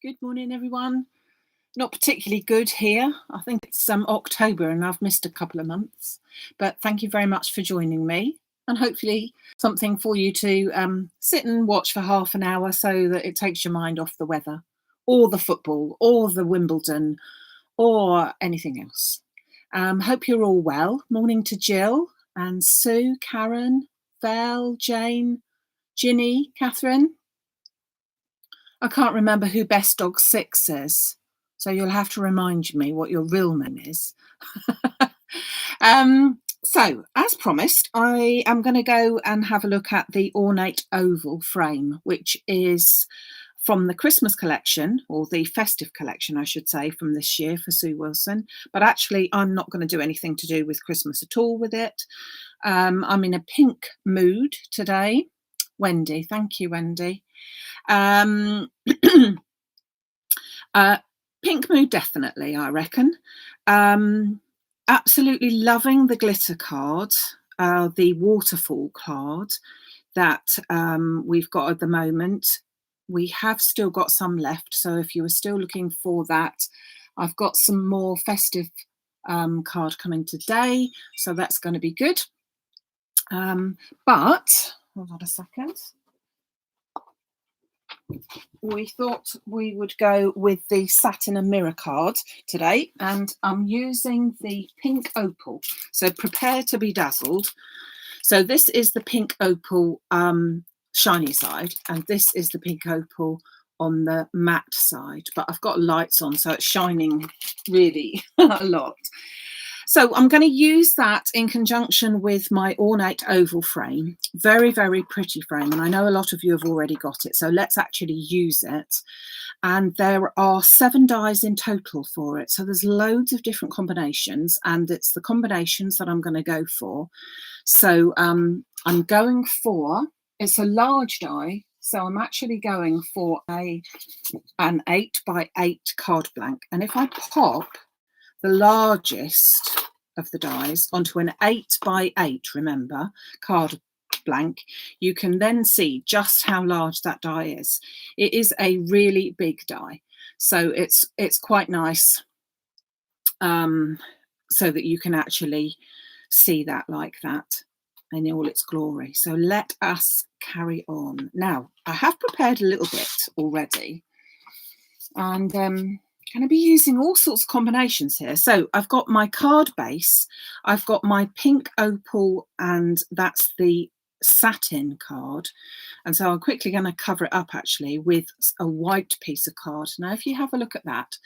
Good morning, everyone. Not particularly good here. I think it's October and I've missed a couple of months. But thank you very much for joining me, and hopefully something for you to sit and watch for half an hour so that it takes your mind off the weather or the football or the Wimbledon or anything else. Hope you're all well. Morning to Jill and Sue, Karen, Val, Jane, Ginny, Catherine. I can't remember who Best Dog 6 is, so you'll have to remind me what your real name is. So, as promised, I am going to go and have a look at the Ornate Oval frame, which is from the Christmas collection, or the festive collection, I should say, from this year for Sue Wilson. But actually, I'm not going to do anything to do with Christmas at all with it. I'm in a pink mood today. Wendy, thank you, Wendy. Pink mood, definitely, I reckon. Absolutely loving the glitter card, the waterfall card that we've got at the moment. We have still got some left, so if you were still looking for that, I've got some more festive card coming today, so that's going to be good. But hold on a second. We thought we would go with the Satin and Mirror card today, and I'm using the pink opal, so prepare to be dazzled. So this is the pink opal shiny side, and this is the pink opal on the matte side, but I've got lights on, so it's shining really a lot. So I'm going to use that in conjunction with my Ornate Oval frame. Very, very pretty frame. And I know a lot of you have already got it. So let's actually use it. And there are 7 dies in total for it. So there's loads of different combinations. And it's the combinations that I'm going to go for. So I'm going for, it's a large die. So I'm actually going for an 8x8 card blank. And if I pop the largest of the dies onto an 8x8, remember, card blank, you can then see just how large that die is. It is a really big die, so it's quite nice, so that you can actually see that like that in all its glory. So let us carry on. Now, I have prepared a little bit already, and going to be using all sorts of combinations here. So I've got my card base, I've got my pink opal, and that's the satin card. And so I'm quickly going to cover it up actually with a white piece of card. Now, if you have a look at that,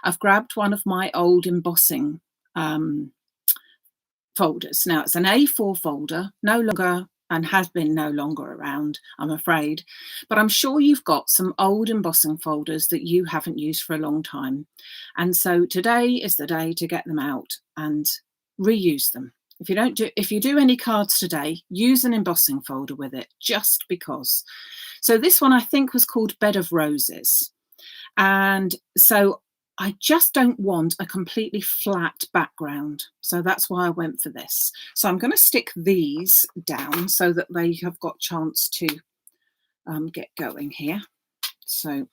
I've grabbed one of my old embossing folders. Now, it's an A4 folder, no longer, and has been no longer around, I'm afraid. But I'm sure you've got some old embossing folders that you haven't used for a long time. And so today is the day to get them out and reuse them. If you do any cards today, use an embossing folder with it, just because. So this one I think was called Bed of Roses. And so I just don't want a completely flat background. So that's why I went for this. So I'm going to stick these down so that they have got a chance to get going here. So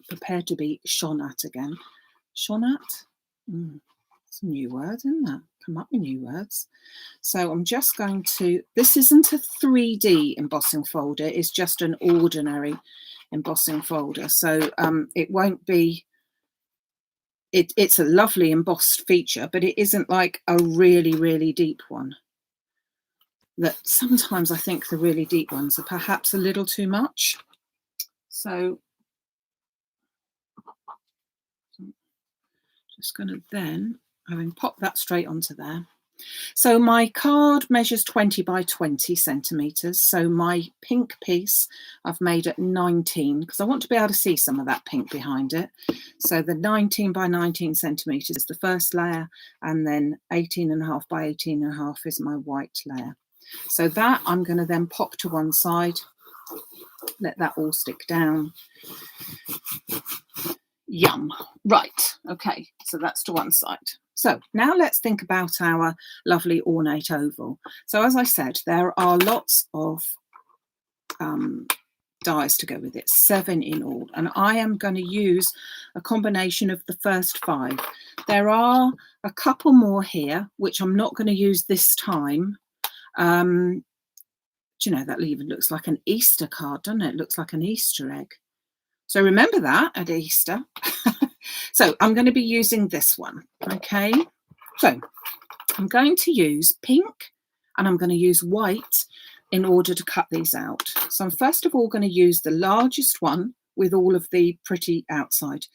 prepare to be shone at again. Shone at? It's a new word, isn't it? Come up with new words. So I'm just going to, this isn't a 3D embossing folder, it's just an ordinary embossing folder. So it won't be, it's a lovely embossed feature, but it isn't like a really, really deep one. That sometimes I think the really deep ones are perhaps a little too much. So just going to then, having popped that straight onto there. So my card measures 20 by 20 centimetres. So my pink piece I've made at 19 because I want to be able to see some of that pink behind it. So the 19 by 19 centimetres is the first layer, and then 18.5 by 18.5 is my white layer. So that I'm going to then pop to one side, let that all stick down. Yum. Right, okay, so that's to one side. So now let's think about our lovely ornate oval. So as I said, there are lots of dies to go with it, 7 in all, and I am going to use a combination of the first 5. There are a couple more here which I'm not going to use this time. Do you know, that even looks like an Easter card, doesn't it? It looks like an Easter egg. So remember that at Easter. So I'm going to be using this one. Okay, so I'm going to use pink and I'm going to use white in order to cut these out. So I'm first of all going to use the largest one with all of the pretty outside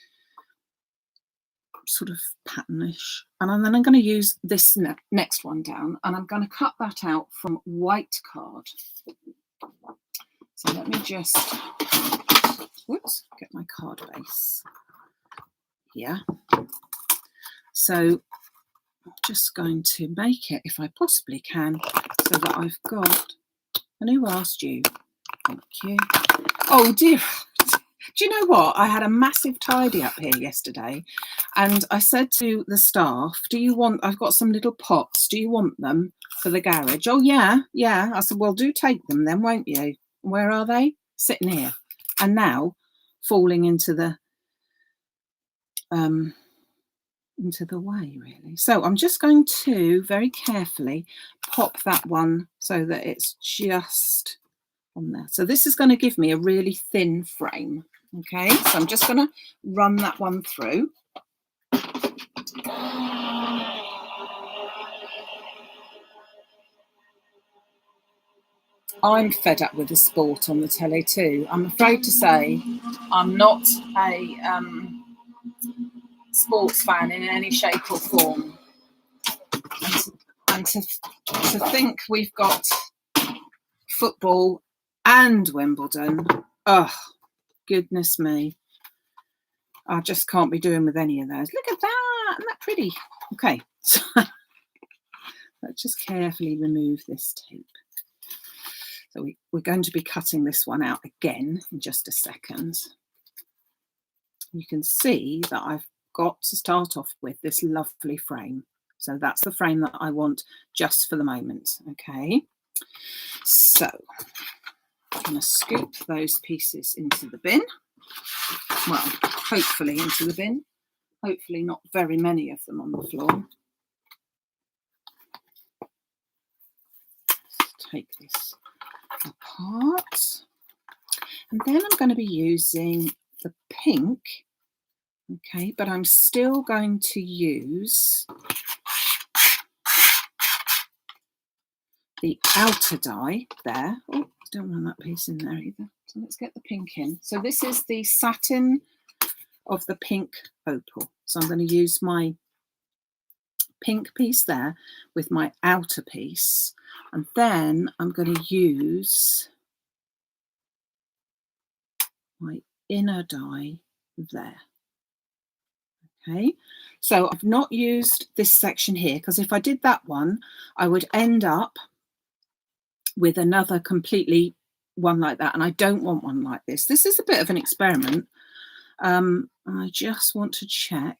sort of patternish, and then I'm going to use this next one down, and I'm going to cut that out from white card. So let me just get my card base here. So I'm just going to make it, if I possibly can, so that I've got, and who asked you? Thank you. Oh dear. Do you know what? I had a massive tidy up here yesterday, and I said to the staff, do you want, I've got some little pots, do you want them for the garage? Oh yeah, yeah. I said, well, do take them then, won't you? Where are they? Sitting here. And now falling into the way, really. So I'm just going to very carefully pop that one so that it's just on there. So this is going to give me a really thin frame. Okay, so I'm just going to run that one through. I'm fed up with the sport on the telly too. I'm afraid to say I'm not a sports fan in any shape or form. And to think we've got football and Wimbledon, oh, goodness me. I just can't be doing with any of those. Look at that. Isn't that pretty? Okay, so let's just carefully remove this tape. So we're going to be cutting this one out again in just a second. You can see that I've got to start off with this lovely frame. So that's the frame that I want just for the moment. Okay, so I'm going to scoop those pieces into the bin. Well, hopefully into the bin. Hopefully not very many of them on the floor. Let's take this apart. And then I'm going to be using the pink. Okay, but I'm still going to use the outer die there. Oh, I don't want that piece in there either. So let's get the pink in. So this is the satin of the pink opal. So I'm going to use my pink piece there with my outer piece. And then I'm going to use my inner die there. Okay, so I've not used this section here because if I did that one, I would end up with another completely one like that, and I don't want one like this. This is a bit of an experiment. I just want to check.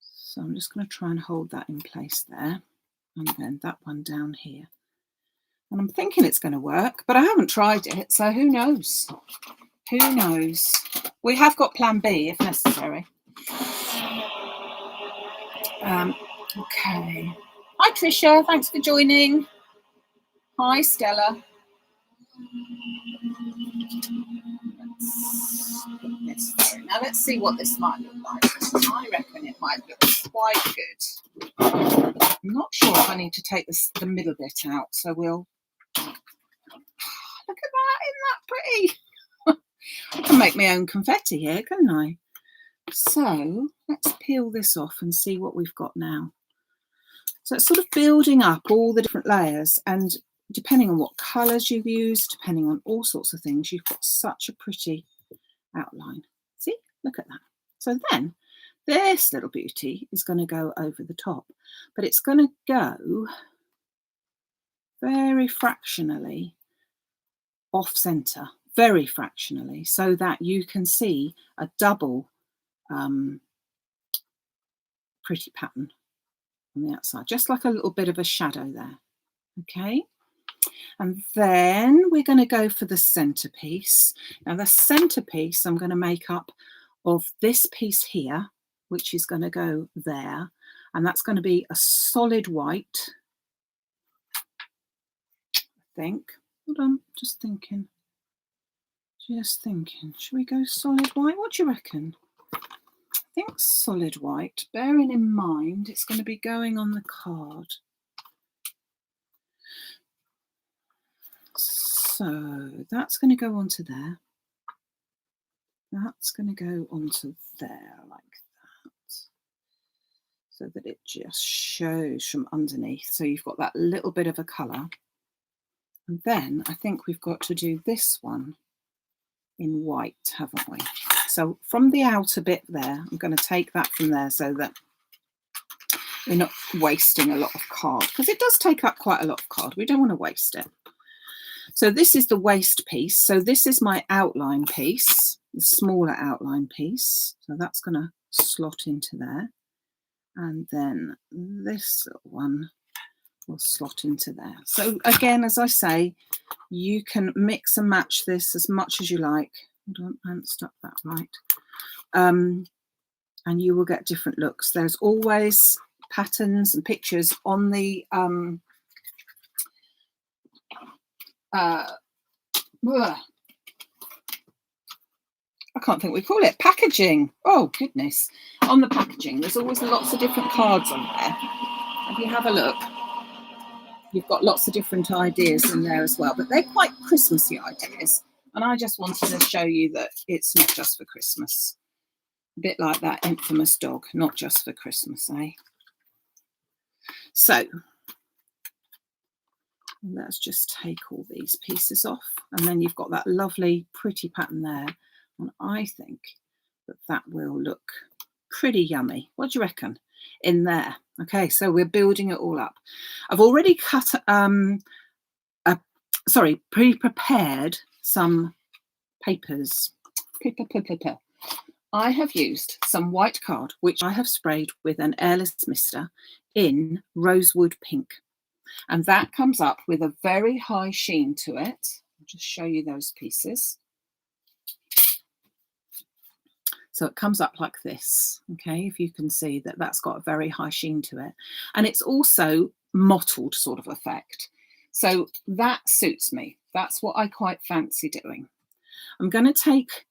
So I'm just going to try and hold that in place there, and then that one down here. And I'm thinking it's going to work, but I haven't tried it, so who knows? Who knows? We have got plan B if necessary. Okay. Hi Tricia, thanks for joining. Hi Stella. Now let's see what this might look like. I reckon it might look quite good. I'm not sure if I need to take the middle bit out, so we'll look at that, isn't that pretty? I can make my own confetti here, can't I? So let's peel this off and see what we've got now. So it's sort of building up all the different layers, and depending on what colours you've used, depending on all sorts of things, you've got such a pretty outline. See, look at that. So then this little beauty is going to go over the top, but it's going to go very fractionally off centre, very fractionally, so that you can see a double pretty pattern on the outside, just like a little bit of a shadow there. Okay, And then we're going to go for the centerpiece. Now the centerpiece I'm going to make up of this piece here, which is going to go there. And that's going to be a solid white, I think. Hold on, just thinking. Should we go solid white? What do you reckon? I think solid white, bearing in mind it's going to be going on the card. So that's going to go onto there. That's going to go onto there like that, so that it just shows from underneath. So you've got that little bit of a colour. And then I think we've got to do this one in white, haven't we? So from the outer bit there, I'm going to take that from there so that we're not wasting a lot of card, because it does take up quite a lot of card. We don't want to waste it. So this is the waste piece. So this is my outline piece, the smaller outline piece. So that's going to slot into there. And then this one will slot into there. So again, as I say, you can mix and match this as much as you like. I haven't stuck that right. And you will get different looks. There's always patterns and pictures on the I can't think we call it, packaging. Oh goodness, on the packaging there's always lots of different cards on there. If you have a look, you've got lots of different ideas in there as well, but they're quite Christmassy ideas, and I just wanted to show you that it's not just for Christmas. A bit like that infamous dog, not just for Christmas, eh? So let's just take all these pieces off, and then you've got that lovely pretty pattern there, and I think that that will look pretty yummy. What do you reckon in there? Okay, so we're building it all up. I've already cut pre-prepared some papers. I have used some white card, which I have sprayed with an Airless mister in Rosewood pink. And that comes up with a very high sheen to it. I'll just show you those pieces. So it comes up like this, okay, if you can see that that's got a very high sheen to it. And it's also mottled sort of effect. So that suits me. That's what I quite fancy doing. I'm going to take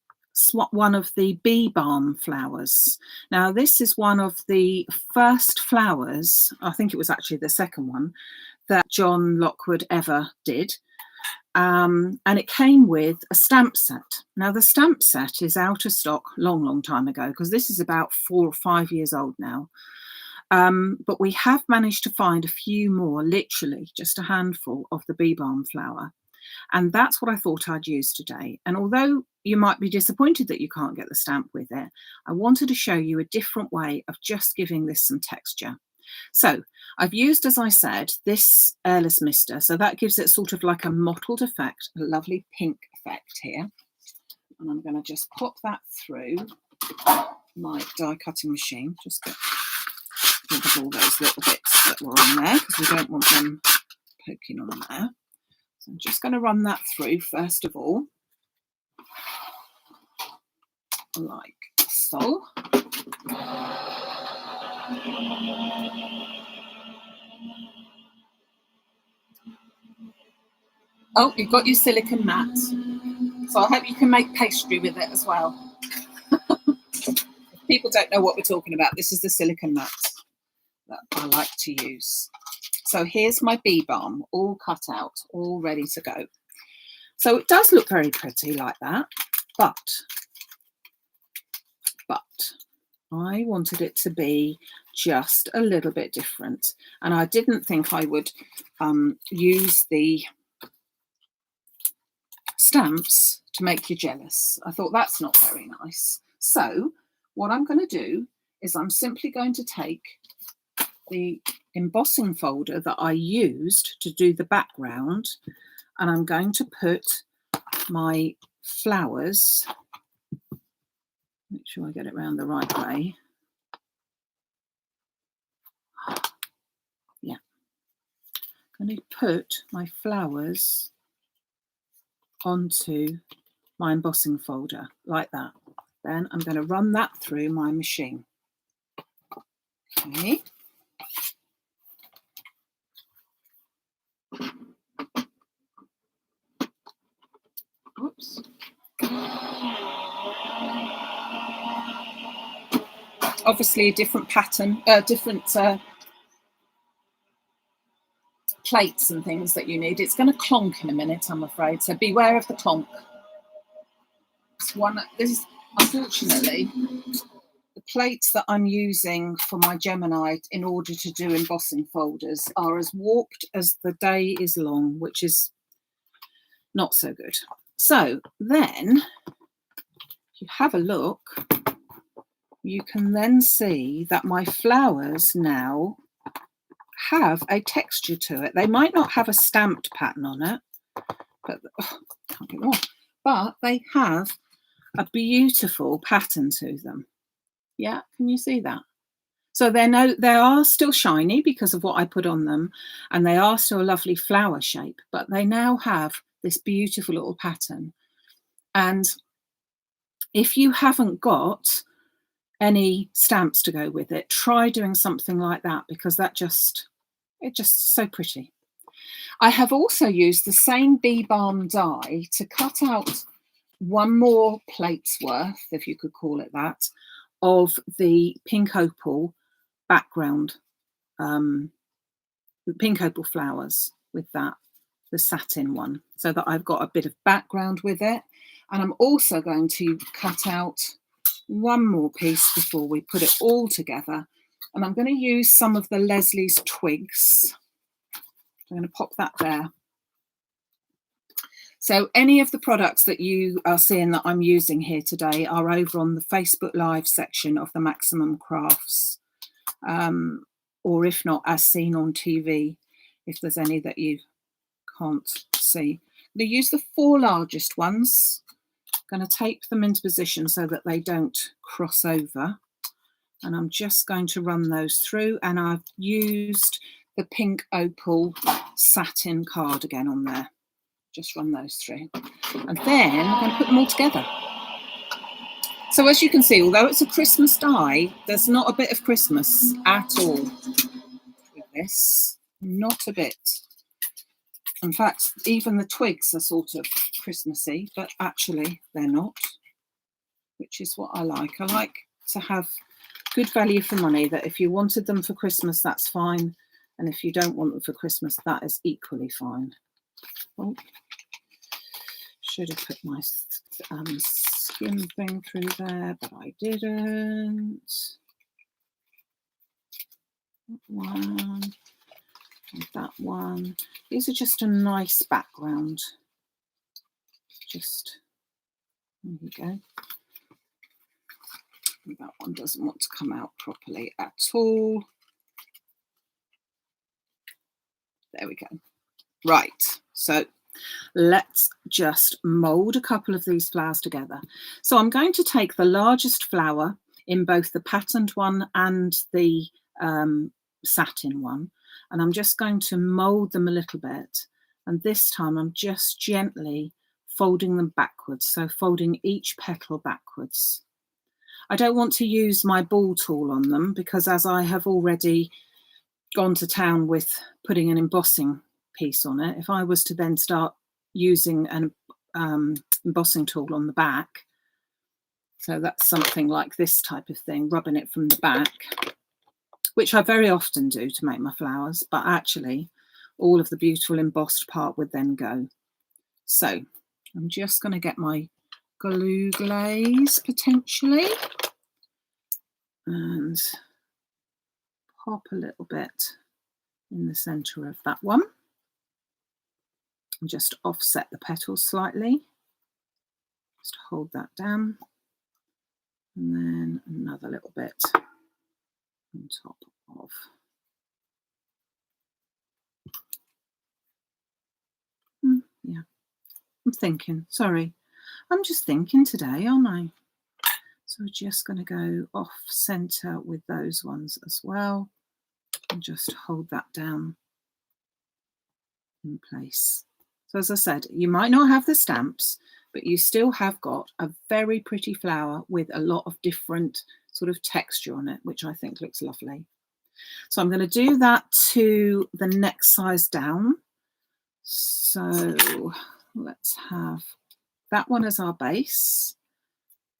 one of the Bee Balm Flowers. Now this is one of the first flowers, I think it was actually the second one, that John Lockwood ever did. And it came with a stamp set. Now the stamp set is out of stock long time ago, because this is about 4 or 5 years old now. But we have managed to find a few more, literally just a handful of the Bee Balm flower. And that's what I thought I'd use today. And although you might be disappointed that you can't get the stamp with it, I wanted to show you a different way of just giving this some texture. So I've used, as I said, this Airless mister. So that gives it sort of like a mottled effect, a lovely pink effect here. And I'm going to just pop that through my die cutting machine. Just get rid of all those little bits that were on there, because we don't want them poking on there. So I'm just going to run that through first of all, like so. Oh, you've got your silicone mat. So I hope you can make pastry with it as well. If people don't know what we're talking about, this is the silicone mat that I like to use. So here's my bee balm, all cut out, all ready to go. So it does look very pretty like that, but I wanted it to be just a little bit different. And I didn't think I would use the stamps to make you jealous. I thought that's not very nice. So what I'm going to do is I'm simply going to take the embossing folder that I used to do the background, and I'm going to put my flowers, make sure I get it round the right way. Yeah, I'm going to put my flowers onto my embossing folder like that. Then I'm going to run that through my machine. Okay. Oops. Obviously a different pattern, different plates and things that you need. It's going to clonk in a minute, I'm afraid, so beware of the clonk. This is, unfortunately, the plates that I'm using for my Gemini in order to do embossing folders are as warped as the day is long, which is not so good. So then, if you have a look, you can then see that my flowers now have a texture to it. They might not have a stamped pattern on it, but can't get more. But they have a beautiful pattern to them. Yeah, can you see that? So they are still shiny because of what I put on them, and they are still a lovely flower shape, but they now have this beautiful little pattern. And if you haven't got any stamps to go with it, try doing something like that, because it's just so pretty. I have also used the same bee balm die to cut out one more plate's worth, if you could call it that, of the pink opal background, pink opal flowers with that, the satin one, so that I've got a bit of background with it. And I'm also going to cut out one more piece before we put it all together. And I'm going to use some of the Leslie's twigs. I'm going to pop that there. So any of the products that you are seeing that I'm using here today are over on the Facebook Live section of the Maximum Crafts, or if not, as seen on TV, if there's any that you can't see. I'm going to use the 4 largest ones. I'm going to tape them into position so that they don't cross over. And I'm just going to run those through, and I've used the pink opal satin cardigan on there. Just run those through, and then I'm going to put them all together. So as you can see, although it's a Christmas die, there's not a bit of Christmas at all with this, not a bit. In fact, even the twigs are sort of Christmassy, but actually they're not, which is what I like. I like to have good value for money, that if you wanted them for Christmas, that's fine, and if you don't want them for Christmas, that is equally fine. Oh, should have put my skim thing through there, but I didn't. That one and that one. These are just a nice background. Just, there we go. That one doesn't want to come out properly at all. There we go. Right, so let's just mold a couple of these flowers together. So I'm going to take the largest flower in both the patterned one and the satin one, and I'm just going to mold them a little bit. And this time I'm just gently folding them backwards, so folding each petal backwards. I don't want to use my ball tool on them, because as I have already gone to town with putting an embossing piece on it, if I was to then start using an embossing tool on the back, so that's something like this type of thing, rubbing it from the back, which I very often do to make my flowers, but actually all of the beautiful embossed part would then go. So I'm just going to get my glue glaze potentially and pop a little bit in the center of that one. And just offset the petals slightly. Just hold that down. And then another little bit on top of. Yeah, I'm thinking, sorry. I'm just thinking today, aren't I? So we're just going to go off center with those ones as well. And just hold that down. in place. So as I said, you might not have the stamps, but you still have got a very pretty flower with a lot of different sort of texture on it, which I think looks lovely. So I'm going to do that to the next size down. So let's have that one as our base,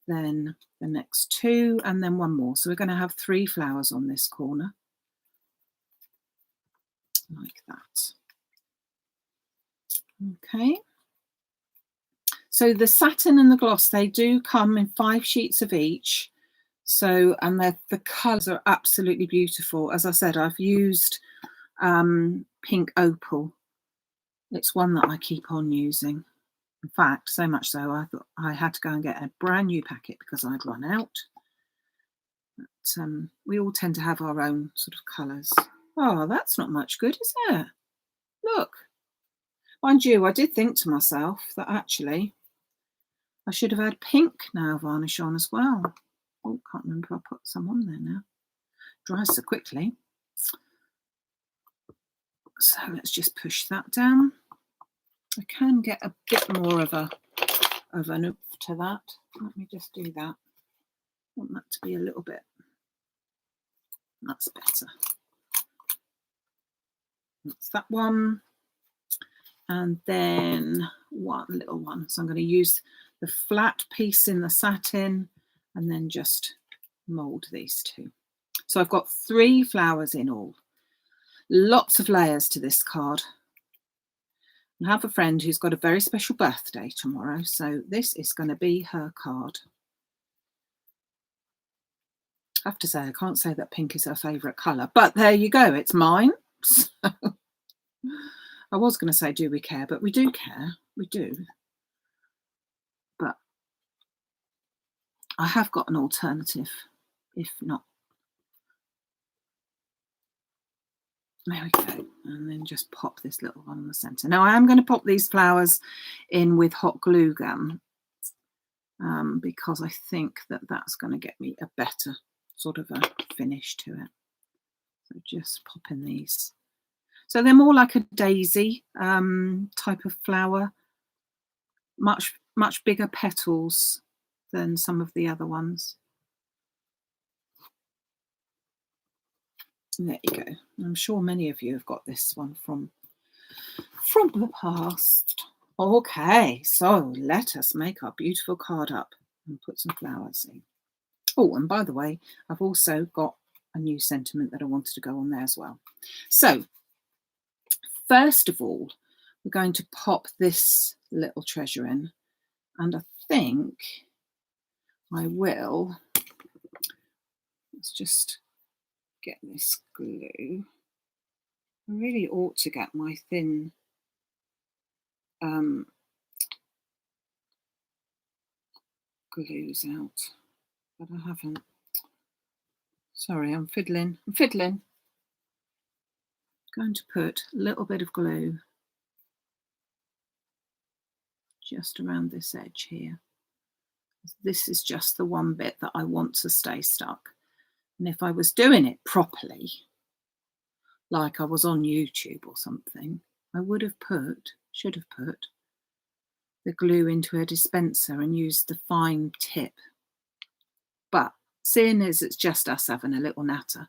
then the next two, and then one more. So we're going to have 3 flowers on this corner, like that. Okay. So the satin and the gloss, they do come in 5 sheets of each. So, and the colours are absolutely beautiful. As I said, I've used pink opal. It's one that I keep on using. In fact, so much so I thought I had to go and get a brand new packet because I'd run out. But we all tend to have our own sort of colours. Oh, that's not much good, is it? Look. Mind you, I did think to myself that actually I should have had pink nail varnish on as well. Oh, can't remember if I put some on there now. Dries so quickly. So let's just push that down. I can get a bit more of an oomph to that. Let me just do that. I want that to be a little bit. That's better. That's that one. And then one little one. So I'm going to use the flat piece in the satin and then just mould these 2. So I've got 3 flowers in all. Lots of layers to this card. I have a friend who's got a very special birthday tomorrow, so this is going to be her card. I have to say, I can't say that pink is her favourite colour, but there you go, it's mine. So, I was going to say, do we care? But we do care, we do. But I have got an alternative, if not. There we go, and then just pop this little one in the centre. Now I am going to pop these flowers in with hot glue gun because I think that that's going to get me a better sort of a finish to it. So just pop in these. So they're more like a daisy type of flower, much bigger petals than some of the other ones. There you go. I'm sure many of you have got this one from the past. Okay, so let us make our beautiful card up and put some flowers in. Oh, and by the way, I've also got a new sentiment that I wanted to go on there as well. So first of all, we're going to pop this little treasure in, and I think I will, let's just get this glue. I really ought to get my thin glues out, but I haven't. Sorry, I'm fiddling. Going to put a little bit of glue just around this edge here. This is just the one bit that I want to stay stuck. And if I was doing it properly, like I was on YouTube or something, I should have put the glue into a dispenser and used the fine tip. But seeing as it's just us having a little natter,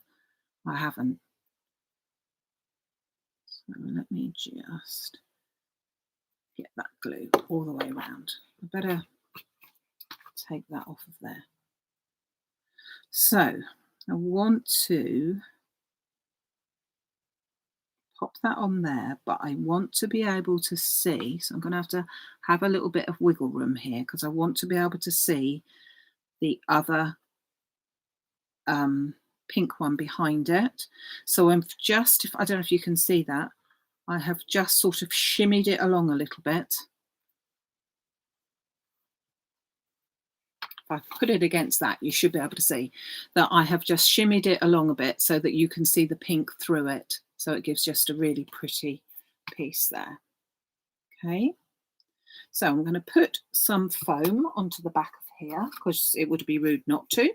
I haven't. So let me just get that glue all the way around. I better take that off of there. So I want to pop that on there, but I want to be able to see, so I'm going to have a little bit of wiggle room here because I want to be able to see the other pink one behind it. So I'm just, I don't know if you can see that, I have just sort of shimmied it along a little bit. If I put it against that, you should be able to see that I have just shimmied it along a bit so that you can see the pink through it. So it gives just a really pretty piece there. Okay, so I'm going to put some foam onto the back of here because it would be rude not to,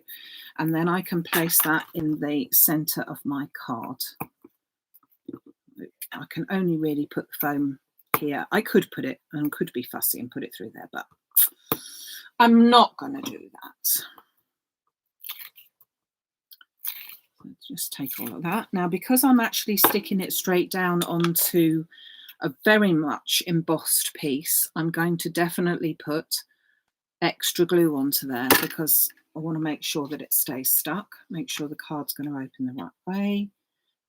and then I can place that in the center of my card. I can only really put the foam here. I could put it and could be fussy and put it through there, but I'm not going to do that. Just take all of that. Now, because I'm actually sticking it straight down onto a very much embossed piece, I'm going to definitely put extra glue onto there because I want to make sure that it stays stuck, make sure the card's going to open the right way.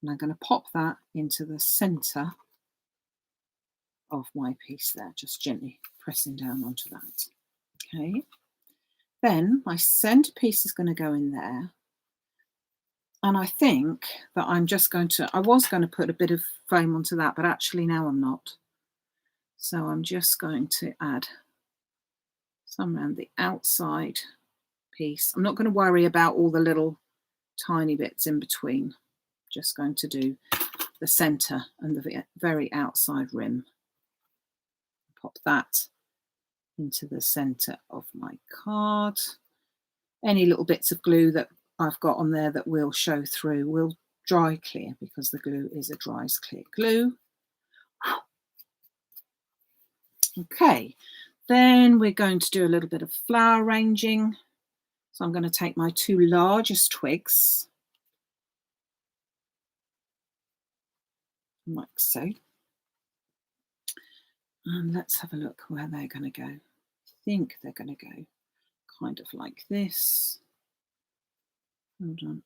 And I'm going to pop that into the center of my piece there, just gently pressing down onto that. Okay. Then my center piece is going to go in there. And I think that I'm just going to, I was going to put a bit of foam onto that, but actually now I'm not. So I'm just going to add some around the outside piece. I'm not going to worry about all the little tiny bits in between. Just going to do the center and the very outside rim. Pop that into the center of my card. Any little bits of glue that I've got on there that will show through will dry clear because the glue is a dries clear glue. Okay, then we're going to do a little bit of flower arranging. So I'm going to take my two largest twigs, like so. And let's have a look where they're going to go. I think they're going to go kind of like this. Hold on.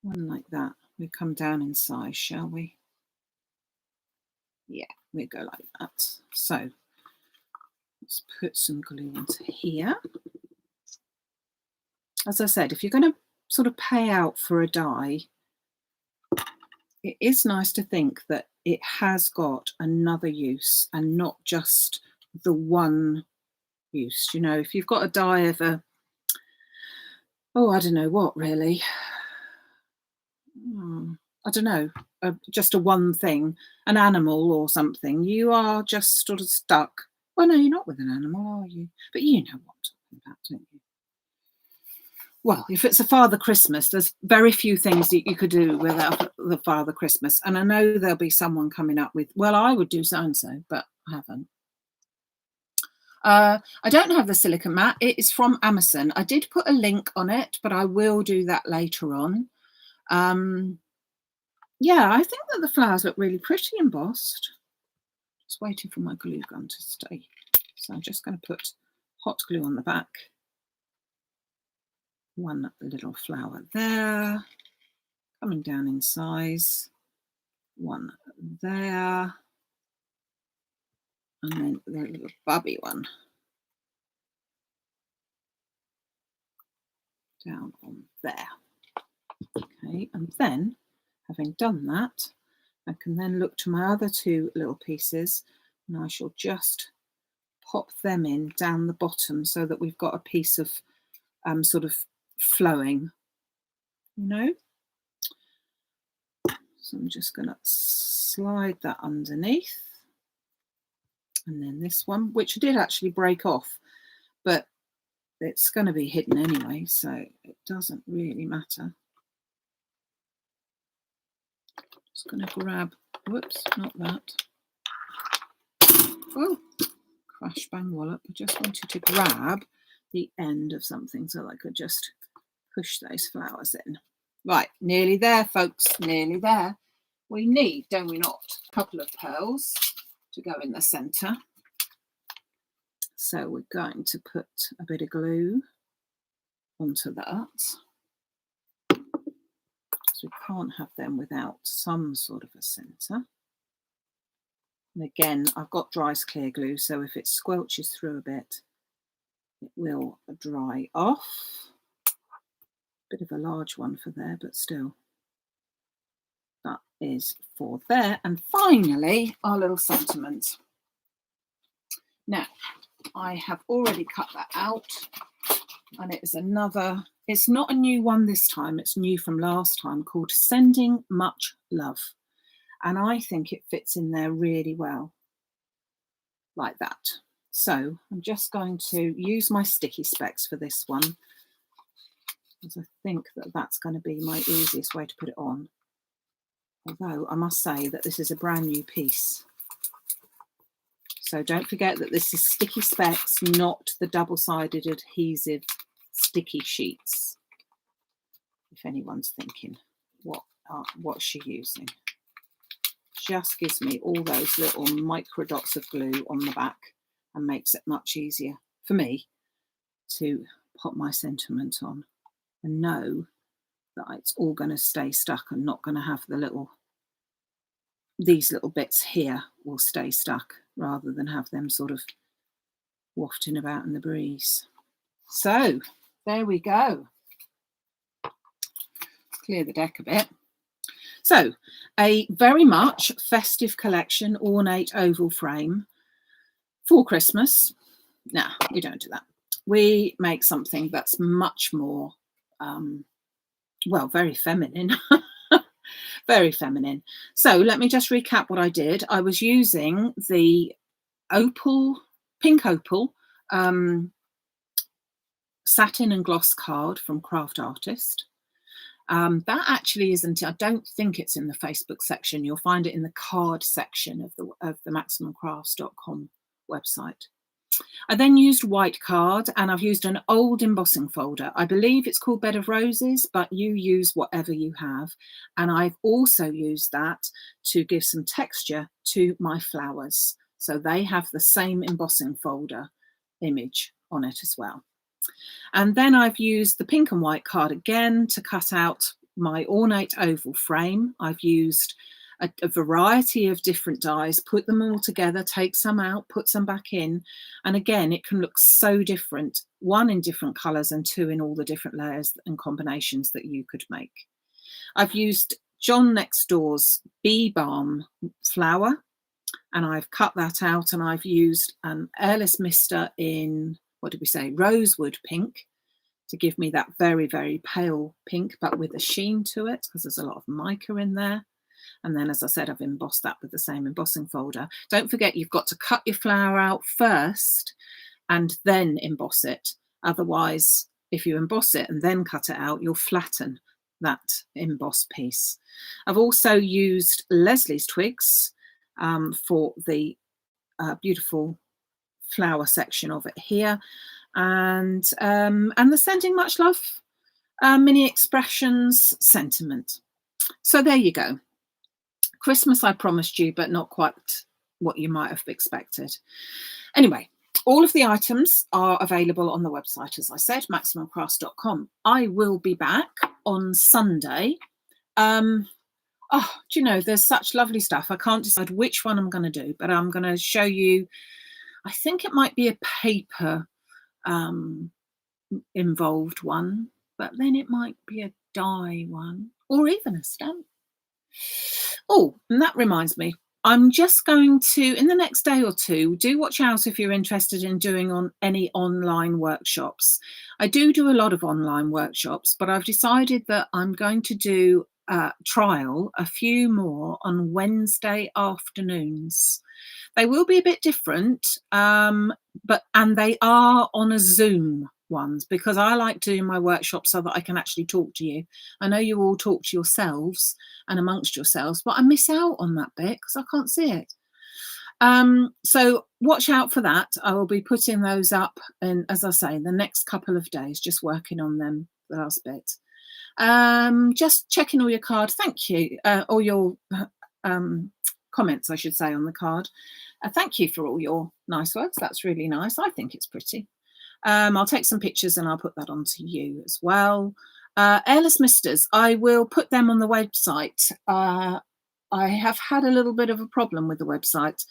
One like that. We come down in size, shall we? Yeah, we go like that. So let's put some glue onto here. As I said, if you're going to sort of pay out for a die, it is nice to think that it has got another use and not just the one use. You know, if you've got a die of a, oh, I don't know what really. I don't know, just a one thing, an animal or something, you are just sort of stuck. Well, no, you're not with an animal, are you? But you know what I'm talking about, don't you? Well, if it's a Father Christmas, there's very few things that you could do without the Father Christmas. And I know there'll be someone coming up with, well, I would do so-and-so, but I haven't. I don't have the silicone mat. It is from Amazon. I did put a link on it, but I will do that later on. Yeah, I think that the flowers look really pretty embossed. Just waiting for my glue gun to stay. So I'm just going to put hot glue on the back. One little flower there, coming down in size. One there. And then the little bubby one down on there. Okay, and then having done that, I can then look to my other two little pieces and I shall just pop them in down the bottom so that we've got a piece of sort of flowing, you know. So I'm just going to slide that underneath. And then this one, which did actually break off, but it's going to be hidden anyway, so it doesn't really matter. Just going to grab, whoops, not that. Oh, crash, bang, wallop. I just wanted to grab the end of something so I could just push those flowers in. Right, nearly there, folks, nearly there. We need, don't we not, a couple of pearls to go in the centre. So we're going to put a bit of glue onto that. So we can't have them without some sort of a centre. And again, I've got dry clear glue, so if it squelches through a bit, it will dry off. Bit of a large one for there, but still. That is for there. And finally, our little sentiment. Now, I have already cut that out, and it is another, it's not a new one this time, it's new from last time, called Sending Much Love. And I think it fits in there really well, like that. So I'm just going to use my sticky specs for this one, because I think that that's going to be my easiest way to put it on. Although I must say that this is a brand new piece. So don't forget that this is sticky specs, not the double-sided adhesive sticky sheets. If anyone's thinking, what's she using? Just gives me all those little micro dots of glue on the back and makes it much easier for me to pop my sentiment on and know that it's all going to stay stuck and not going to have these little bits here will stay stuck rather than have them sort of wafting about in the breeze. So there we go. Clear the deck a bit. So a very much festive collection, ornate oval frame for Christmas. Nah, we don't do that. We make something that's much more, well, very feminine. Very feminine. So let me just recap what I did. I was using the Opal, pink Opal, satin and gloss card from Craft Artist. That actually isn't, I don't think it's in the Facebook section. You'll find it in the card section of the MaximumCrafts.com website. I then used white card, and I've used an old embossing folder. I believe it's called Bed of Roses, but you use whatever you have. And I've also used that to give some texture to my flowers. So they have the same embossing folder image on it as well. And then I've used the pink and white card again to cut out my ornate oval frame. I've used a variety of different dies, put them all together, take some out, put some back in. And again, it can look so different, one in different colours and two in all the different layers and combinations that you could make. I've used John Next Door's Bee Balm Flower, and I've cut that out, and I've used an Airless mister in, what did we say, Rosewood pink, to give me that very, very pale pink, but with a sheen to it, because there's a lot of mica in there. And then, as I said, I've embossed that with the same embossing folder. Don't forget, you've got to cut your flower out first and then emboss it. Otherwise, if you emboss it and then cut it out, you'll flatten that embossed piece. I've also used Leslie's twigs for the beautiful flower section of it here. And the Sending Much Love Mini Expressions sentiment. So there you go. Christmas, I promised you, but not quite what you might have expected. Anyway, all of the items are available on the website, as I said, MaximumCrafts.com. I will be back on Sunday. Oh, do you know, there's such lovely stuff. I can't decide which one I'm going to do, but I'm going to show you, I think it might be a paper involved one, but then it might be a die one or even a stamp. Oh, and that reminds me, I'm just going to, in the next day or two, do watch out if you're interested in doing any online workshops. I do a lot of online workshops, but I've decided that I'm going to do trial a few more on Wednesday afternoons. They will be a bit different, and they are on a Zoom ones, because I like doing my workshops so that I can actually talk to you. I know you all talk to yourselves and amongst yourselves, but I miss out on that bit because I can't see it. So watch out for that. I will be putting those up, and as I say, in the next couple of days, just working on them, the last bit. Just checking all your cards. Thank you. All your comments, I should say, on the card. Thank you for all your nice words. That's really nice. I think it's pretty. I'll take some pictures and I'll put that onto you as well. Airless misters, I will put them on the website. I have had a little bit of a problem with the website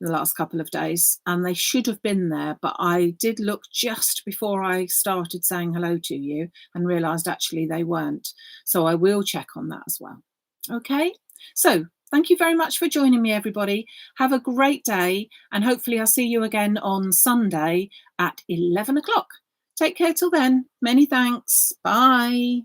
in the last couple of days, and they should have been there, but I did look just before I started saying hello to you and realised actually they weren't. So I will check on that as well. Okay, so thank you very much for joining me, everybody. Have a great day, and hopefully I'll see you again on Sunday at 11 o'clock. Take care till then. Many thanks. Bye.